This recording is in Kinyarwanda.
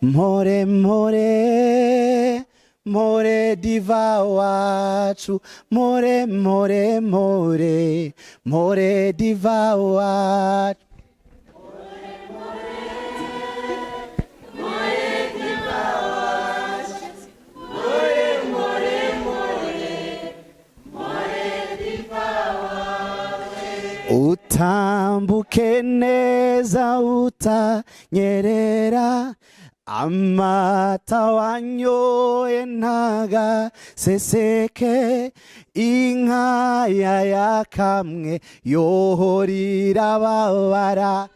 mpore mpore mpore diva wacu mpore mpore mpore mpore diva wacu utambuke neza utanyerera amata wanyoye ntagaseseke inka yakamwe yohora irababara